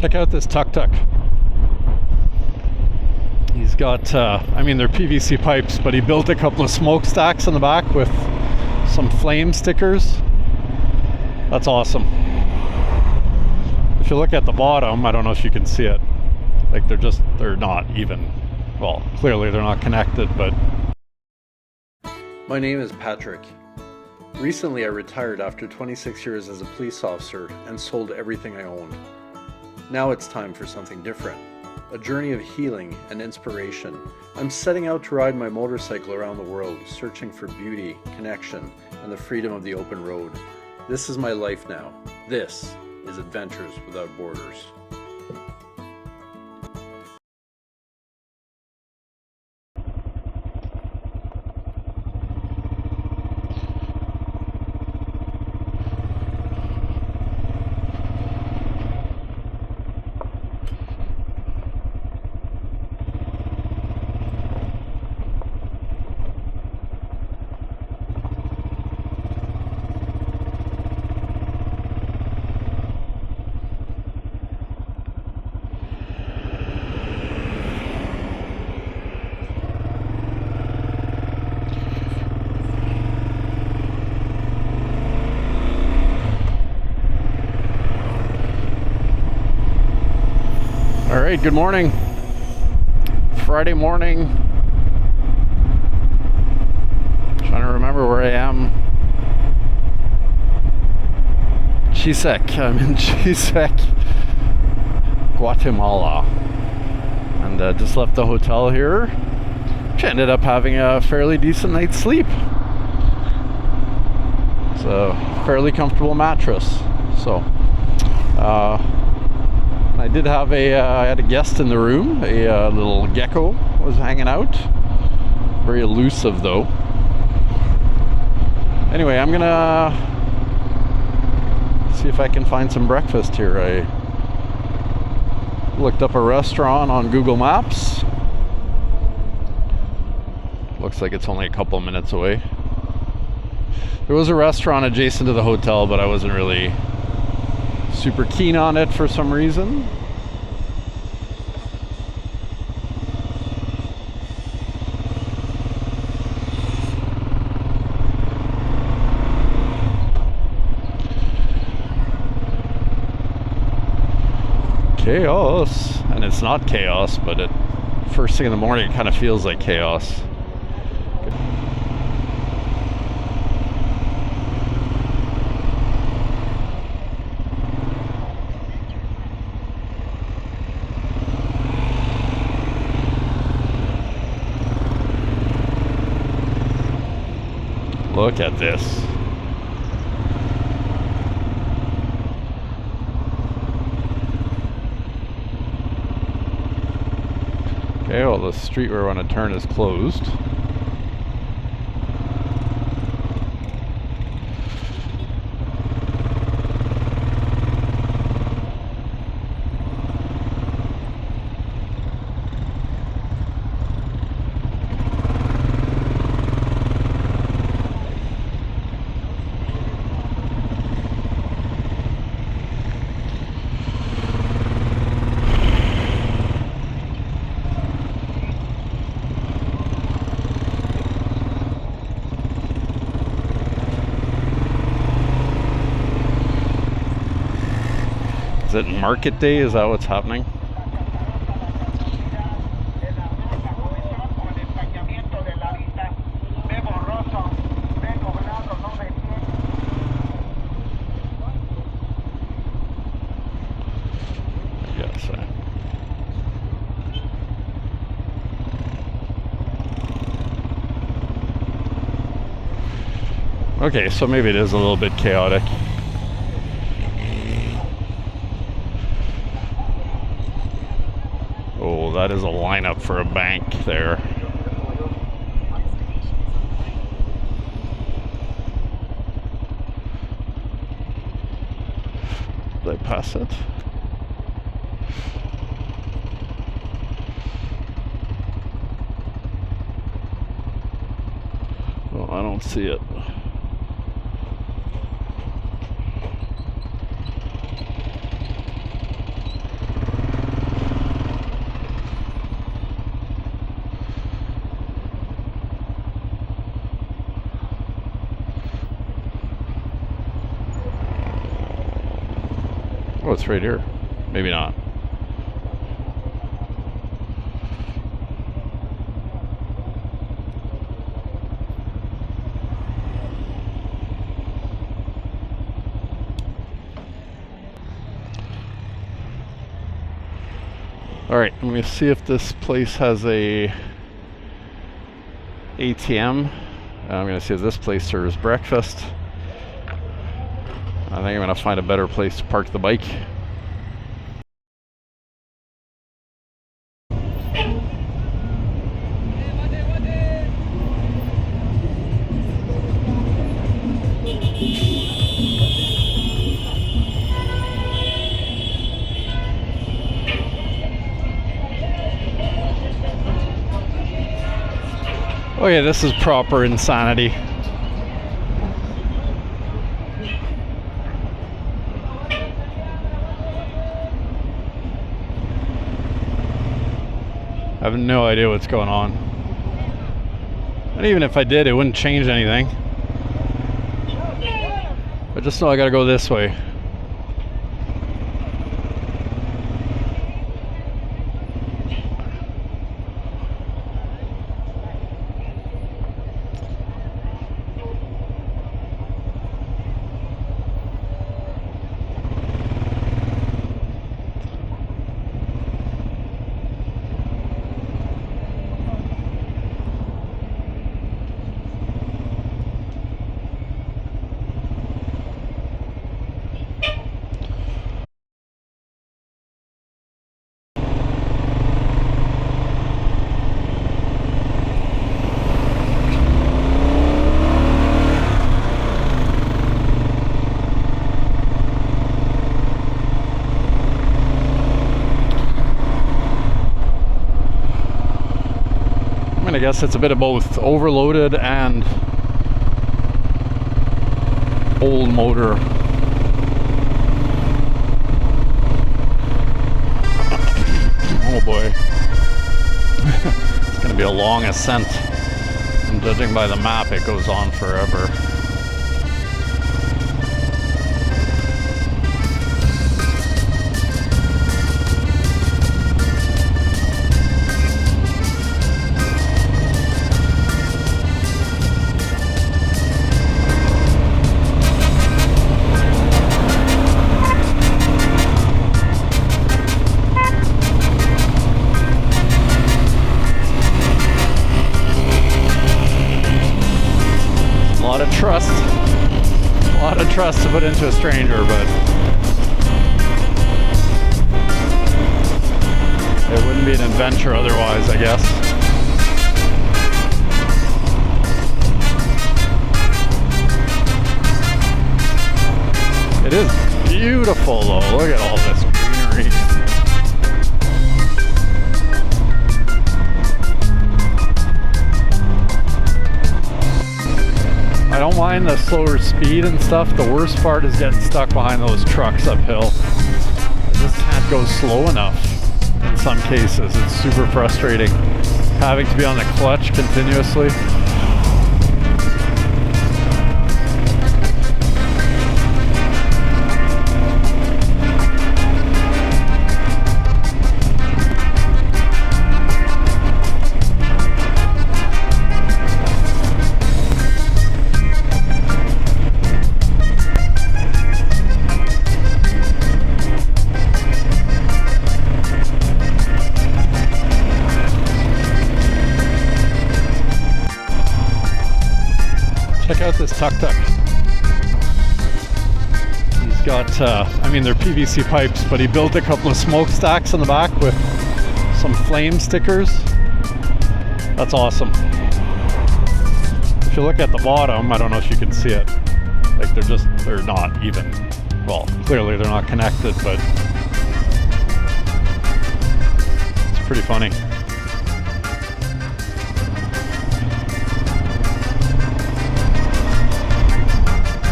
Check out this tuk-tuk. He's got, I mean, they're PVC pipes, but he built a couple of smokestacks in the back with some flame stickers. That's awesome. If you look at the bottom, I don't know if you can see it. Like they're not even, well, clearly they're not connected, but. My name is Patrick. Recently I retired after 26 years as a police officer and sold everything I owned. Now it's time for something different. A journey of healing and inspiration. I'm setting out to ride my motorcycle around the world, searching for beauty, connection, and the freedom of the open road. This is my life now. This is Adventures Without Borders. All right, good morning. Friday morning. Trying to remember where I am. Chisec. I'm in Chisec, Guatemala. And just left the hotel here. Which ended up having a fairly decent night's sleep. It's a fairly comfortable mattress. So, I did have I had a guest in the room. A little gecko was hanging out. Very elusive though. Anyway, I'm gonna see if I can find some breakfast here. I looked up a restaurant on Google Maps. Looks like it's only a couple of minutes away. There was a restaurant adjacent to the hotel, but I wasn't really super keen on it for some reason. Chaos, and it's not chaos, but first thing in the morning it kind of feels like chaos. Look at this. Okay, well, the street we want to turn is closed. Is it market day? Is that what's happening? Yes. Okay, so maybe it is a little bit chaotic. Oh, that is a lineup for a bank there. Did I pass it? Oh, I don't see it. Oh, it's right here. Maybe not. All right, let me see if this place has a ATM. I'm gonna see if this place serves breakfast. I think I'm gonna find a better place to park the bike. Oh yeah, this is proper insanity. I have no idea what's going on. And even if I did, it wouldn't change anything. I just know I gotta go this way. I guess it's a bit of both overloaded and old motor. Oh boy. It's gonna be a long ascent. And judging by the map, it goes on forever. A lot of trust to put into a stranger, but it wouldn't be an adventure otherwise, I guess. It is beautiful though. Look at all this greenery. I don't mind the slower speed and stuff. The worst part is getting stuck behind those trucks uphill. I just can't go slow enough in some cases. It's super frustrating having to be on the clutch continuously. Check out this tuk-tuk. He's got, I mean, they're PVC pipes, but he built a couple of smokestacks on the back with some flame stickers. That's awesome. If you look at the bottom, I don't know if you can see it. Like they're not even, well, clearly they're not connected, but it's pretty funny.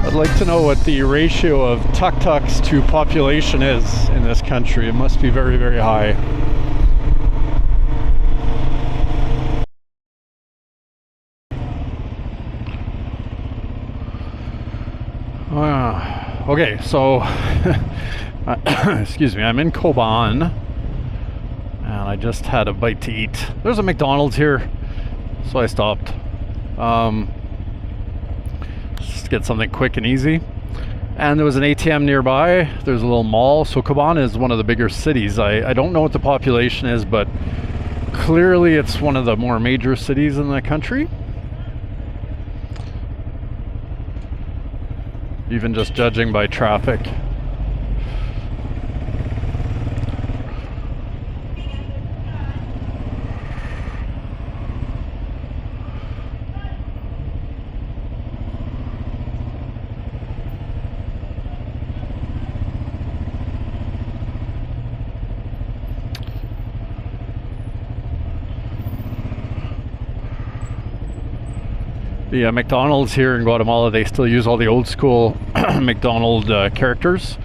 I'd like to know what the ratio of tuk-tuks to population is in this country. It must be very, very high. Okay, so Excuse me, I'm in Coban, and I just had a bite to eat. There's a McDonald's here, so I stopped. Just to get something quick and easy. And there was an ATM nearby. There's a little mall. So Coban is one of the bigger cities. I don't know what the population is, but clearly it's one of the more major cities in the country. Even just judging by traffic. The McDonald's here in Guatemala, they still use all the old school McDonald characters.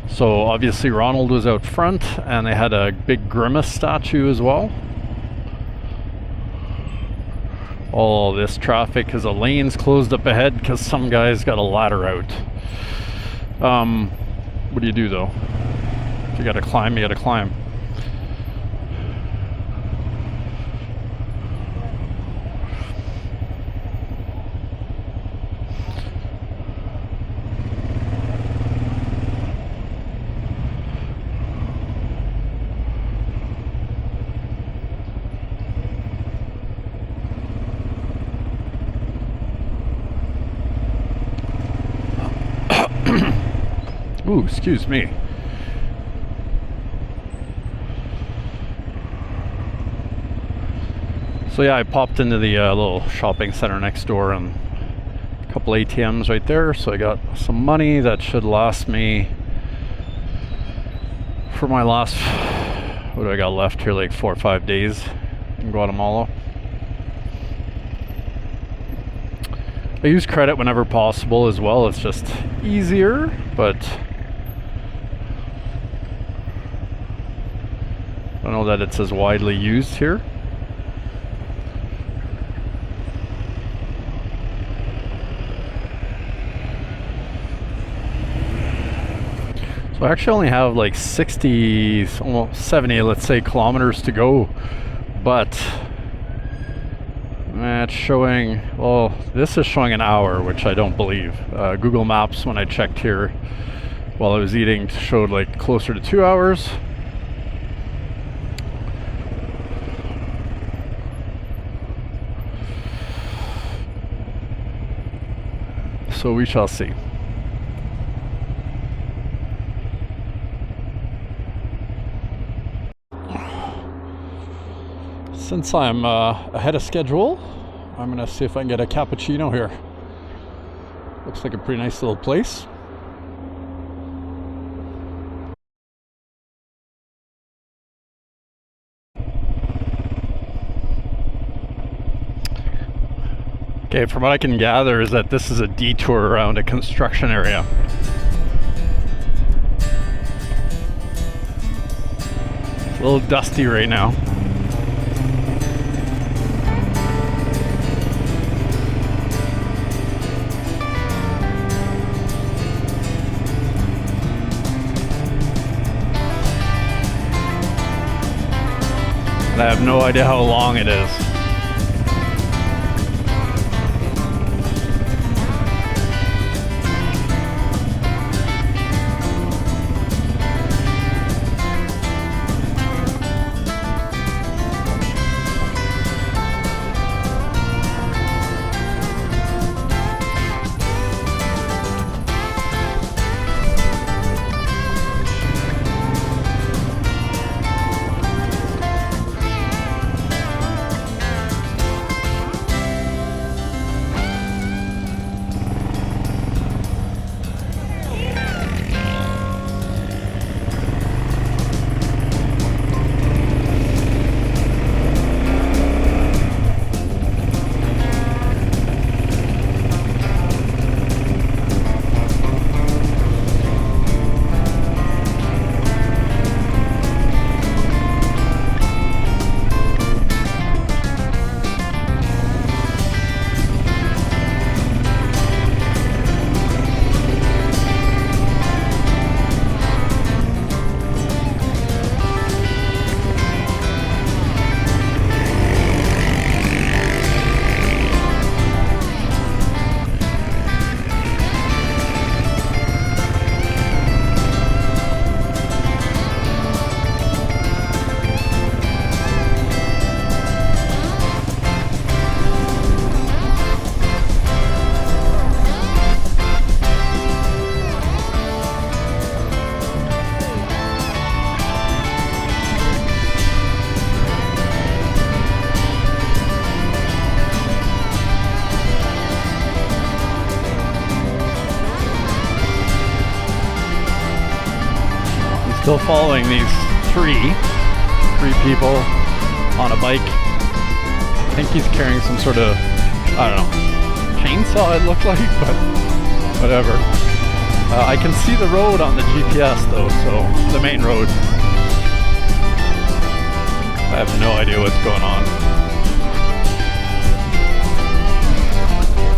So obviously Ronald was out front, and they had a big Grimace statue as well. All this traffic because the lane's closed up ahead because some guy's got a ladder out. What do you do though? If you gotta climb, you gotta climb. Ooh, excuse me. So yeah, I popped into the little shopping center next door, and a couple ATMs right there. So I got some money that should last me for my last, what do I got left here, like 4 or 5 days in Guatemala. I use credit whenever possible as well. It's just easier, but I don't know that it's as widely used here. So I actually only have like 60, almost 70, let's say, kilometers to go, but it's showing, well, this is showing an hour, which I don't believe. Google Maps, when I checked here while I was eating, showed like closer to 2 hours. So we shall see. Since I'm ahead of schedule, I'm gonna see if I can get a cappuccino here. Looks like a pretty nice little place. Okay, from what I can gather is that this is a detour around a construction area. It's a little dusty right now. And I have no idea how long it is. still following these three people on a bike. I think he's carrying some sort of, I don't know, chainsaw it looked like, but whatever. I can see the road on the GPS though, so the main road. I have no idea what's going on.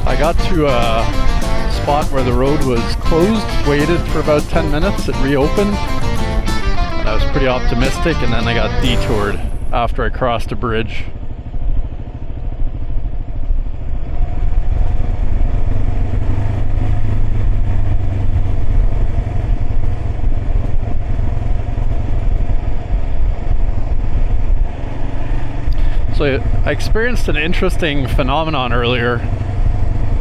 I got to a spot where the road was closed, waited for about 10 minutes, it reopened. And I was pretty optimistic, and then I got detoured after I crossed a bridge. So I experienced an interesting phenomenon earlier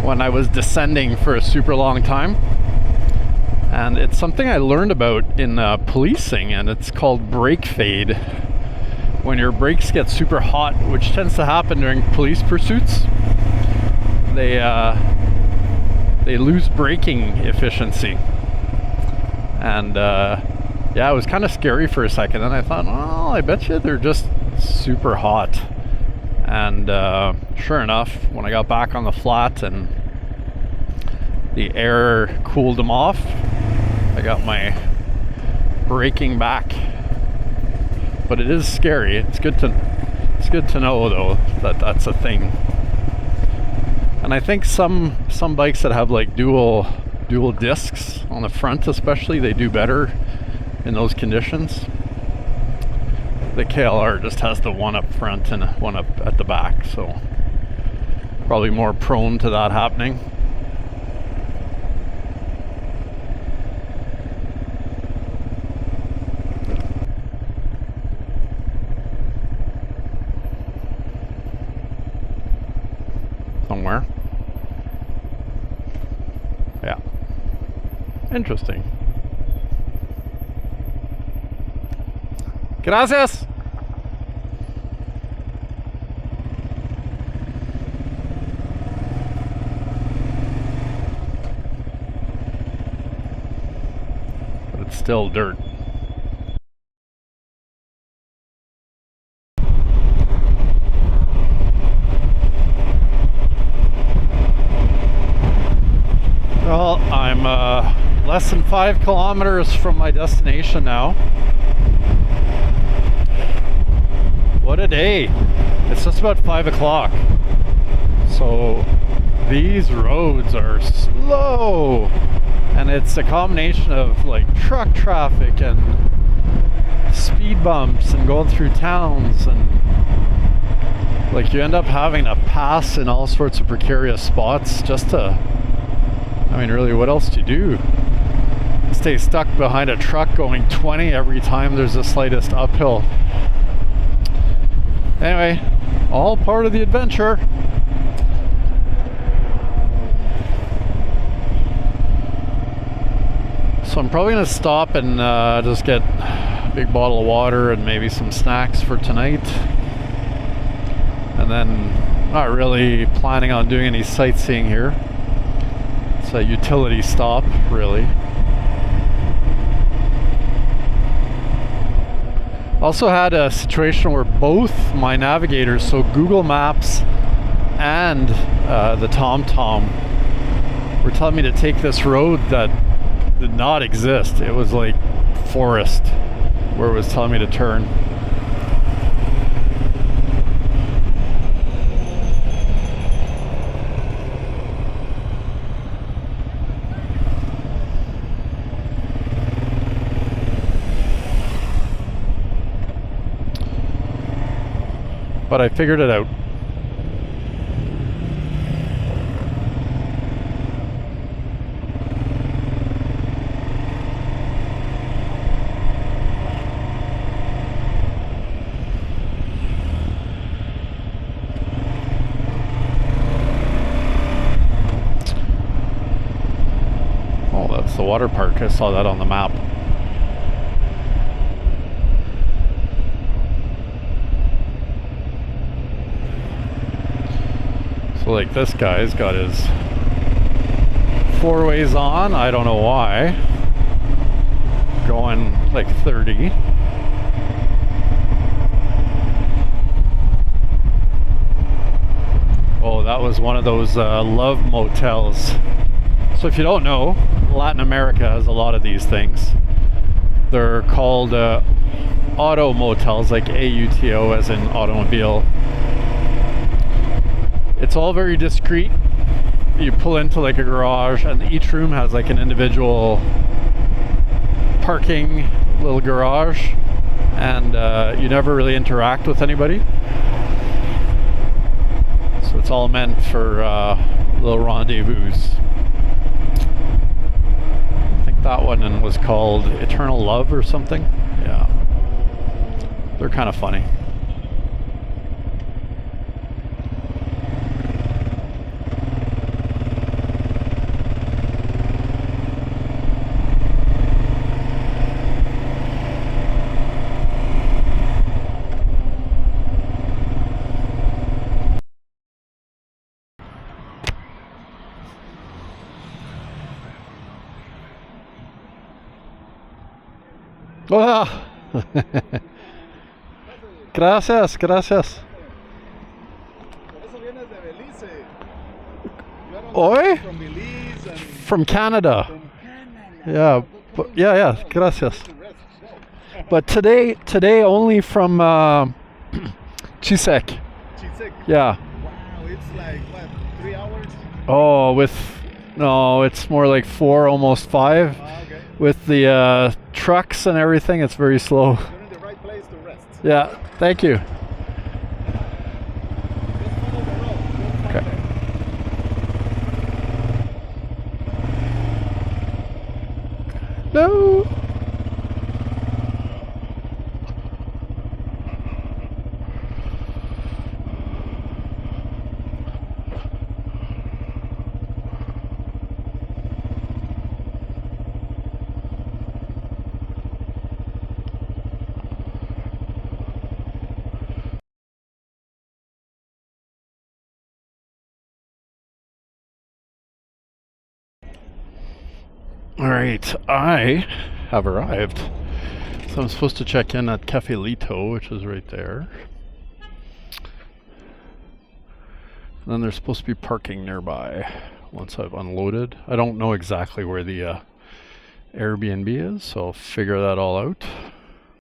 when I was descending for a super long time, and it's something I learned about in policing, and it's called brake fade. When your brakes get super hot, which tends to happen during police pursuits, they lose braking efficiency. And yeah, it was kind of scary for a second, and I thought, well, I bet you they're just super hot. And sure enough, when I got back on the flat and the air cooled them off, I got my braking back. But it is scary. It's good to know though that that's a thing. And I think some bikes that have like dual discs on the front especially, they do better in those conditions. The KLR just has the one up front and one up at the back, so probably more prone to that happening. Somewhere. Yeah. Interesting. Gracias. But it's still dirt. Well, I'm less than 5 kilometers from my destination now. What a day. It's just about 5 o'clock. So these roads are slow. And it's a combination of like truck traffic and speed bumps and going through towns, and like you end up having to pass in all sorts of precarious spots just to, I mean, really, what else do you do? Stay stuck behind a truck going 20 every time there's the slightest uphill. Anyway, all part of the adventure. So I'm probably going to stop and just get a big bottle of water and maybe some snacks for tonight. And then not really planning on doing any sightseeing here. It's a utility stop, really. Also had a situation where both my navigators, so Google Maps and the TomTom, were telling me to take this road that did not exist. It was like forest where it was telling me to turn. But I figured it out. Oh, that's the water park. I saw that on the map. So like this guy's got his 4-ways on, I don't know why. going like 30. Oh, that was one of those love motels. So if you don't know, Latin America has a lot of these things. They're called auto motels, like AUTO as in automobile. It's all very discreet. You pull into like a garage, and each room has like an individual parking little garage, and you never really interact with anybody. So it's all meant for little rendezvous. I think that one was called Eternal Love or something. Yeah. They're kind of funny. Hola. Gracias, gracias. Hoy? From Canada. Yeah, but, yeah, gracias. But today only from Chisec. Chisec? Yeah. Wow, it's like, what, 3 hours? Oh, no, it's more like 4, almost 5. Okay. With the trucks and everything, it's very slow. You're in the right place to rest. Yeah, thank you. Just follow the road. You'll find Okay. it. No. All right, I have arrived. So I'm supposed to check in at Cafe Lito, which is right there. And then there's supposed to be parking nearby once I've unloaded. I don't know exactly where the Airbnb is, so I'll figure that all out.